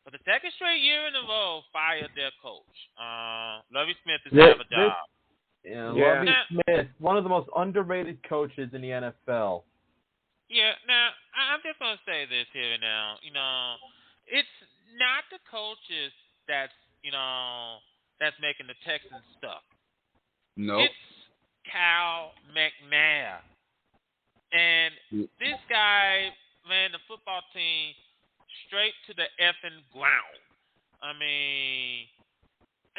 for the second straight year in a row, fired their coach. Lovie Smith is out of a job. Lovie Smith, one of the most underrated coaches in the NFL. Yeah, now, I'm just going to say this here and now. It's not the coaches that's making the Texans stuck. No. It's Cal McNair. And this guy ran the football team straight to the effing ground. I mean,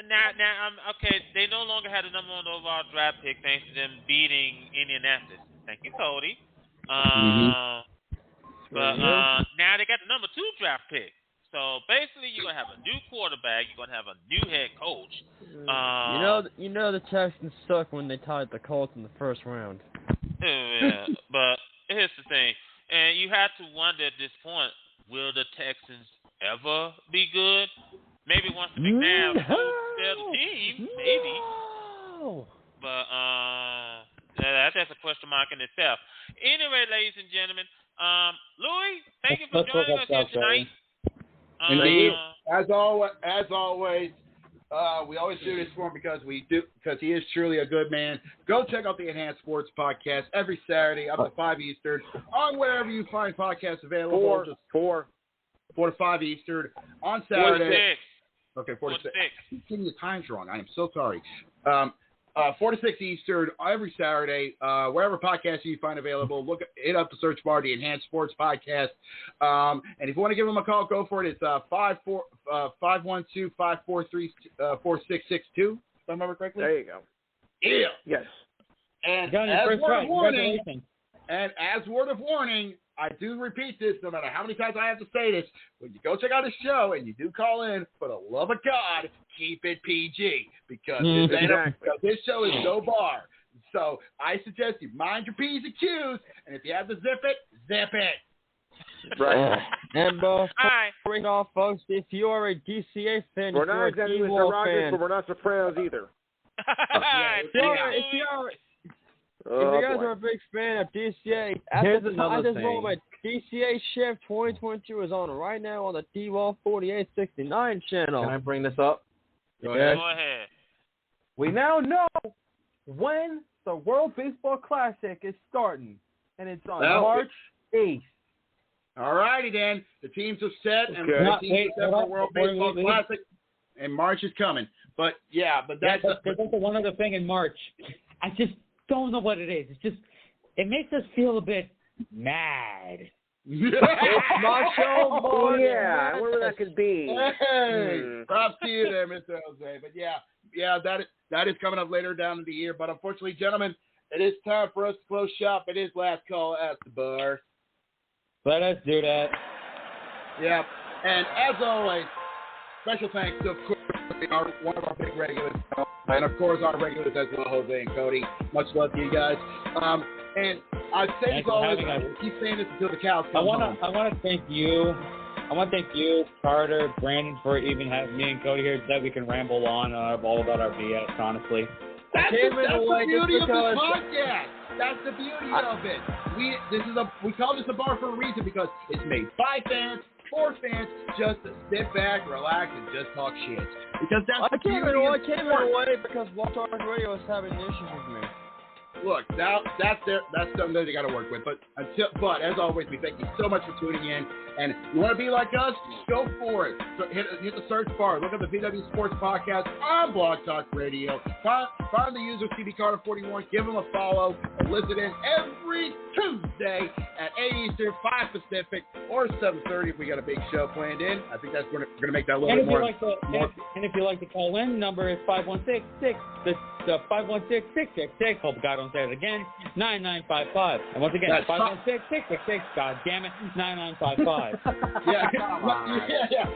now okay, they no longer had the number 1 overall draft pick thanks to them beating Indianapolis. Thank you, Cody. But now they got the number 2 draft pick. So basically, you're gonna have a new quarterback. You're gonna have a new head coach. You know the Texans suck when they tied the Colts in the first round. Yeah, but here's the thing, and you have to wonder at this point: will the Texans ever be good? Maybe once the McNair sell the team, maybe. But that's a question mark in itself. Anyway, ladies and gentlemen, Louis, thank you for joining us here tonight. Indeed. As always, we always do this for him because he is truly a good man. Go check out the Enhanced Sports Podcast every Saturday up to 5 Eastern on wherever you find podcasts available. 4 to 5 Eastern on Saturday. 4 to 6. Okay, 4 to 6. I'm getting the times wrong. I am so sorry. 4 to 6 Eastern every Saturday, wherever podcasts you find available. Hit up the search bar, the Enhanced Sports Podcast. And if you want to give them a call, go for it. It's 512-543-4662. If I remember correctly. There you go. Yeah. Yes. And as word of warning, I do repeat this no matter how many times I have to say this. When you go check out a show and you do call in, for the love of God, keep it PG. Because this show is no bar. So I suggest you mind your P's and Q's, and if you have to zip it. Right. And before off, folks, if you are a DCA fan, we're not exactly Mr. Rogers, but we're not Sopranos either. If you guys are a big fan of DCA, at this moment, DCA Shift 2022 is on right now on the D-Wall 4869 channel. Can I bring this up? Go ahead. We now know when the World Baseball Classic is starting, and it's on March 8th. All righty, then. The teams are set, and the teams are set for the World Baseball Classic, and March is coming. But that's one other thing in March. I just don't know what it is. It makes us feel a bit mad. It's Marshall Morning. Yeah, I wonder what that could be. Hey, props to you there, Mr. Jose. But that is coming up later down in the year. But unfortunately, gentlemen, it is time for us to close shop. It is last call at the bar. Let us do that. Yeah, and as always, special thanks to, of course, one of our big regulars, and of course our regulars as well, Jose and Cody. Much love to you guys. And I say this always, I keep saying this until the cows come home. I want to thank you. I want to thank you, Carter, Brandon, for even having me and Cody here so that we can ramble on all about our BS, honestly. That's the beauty of this podcast. That's the beauty of it. We call this a bar for a reason because it's made by fans, for fans, just to sit back, relax, and just talk shit. Because that's the beauty of sports. I came away because Walk Talk Radio is having issues with me. Look, that's something that they got to work with. But as always, we thank you so much for tuning in. And you want to be like us? Go for it. So hit the search bar. Look at the VW Sports Podcast on Blog Talk Radio. Find the user CBCarter41. Give them a follow. And listen in every Tuesday at 8 Eastern, 5 Pacific, or 7:30 if we got a big show planned in. I think we're going to make that a little bit more. And if you like to call in, number is 516-6. The 516-666. Hope God don't say it again. 9955. And once again, 516-666. God damn it, 9955.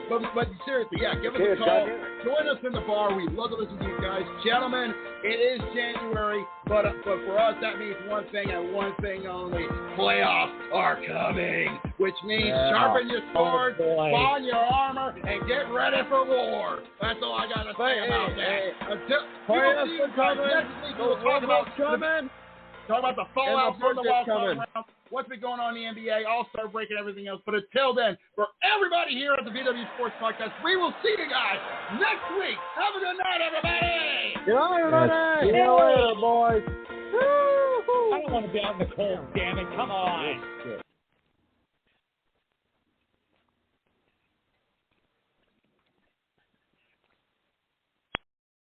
But seriously, give us a call. Join us in the bar. We love to listen to you guys, gentlemen. It is January, but for us, that means one thing and one thing only. Playoffs are coming, which means sharpen your sword, spawn your armor, and get ready for war. That's all I got to say about that. Until playoffs are coming. Next week, we'll talk about the fallout from the wild card round. What's been going on in the NBA, All-Star break, and everything else. But until then, for everybody here at the VW Sports Podcast, we will see you guys next week. Have a good night, everybody. Good night, everybody. See you later, boys. I don't want to be out in the cold, damn it. Come on.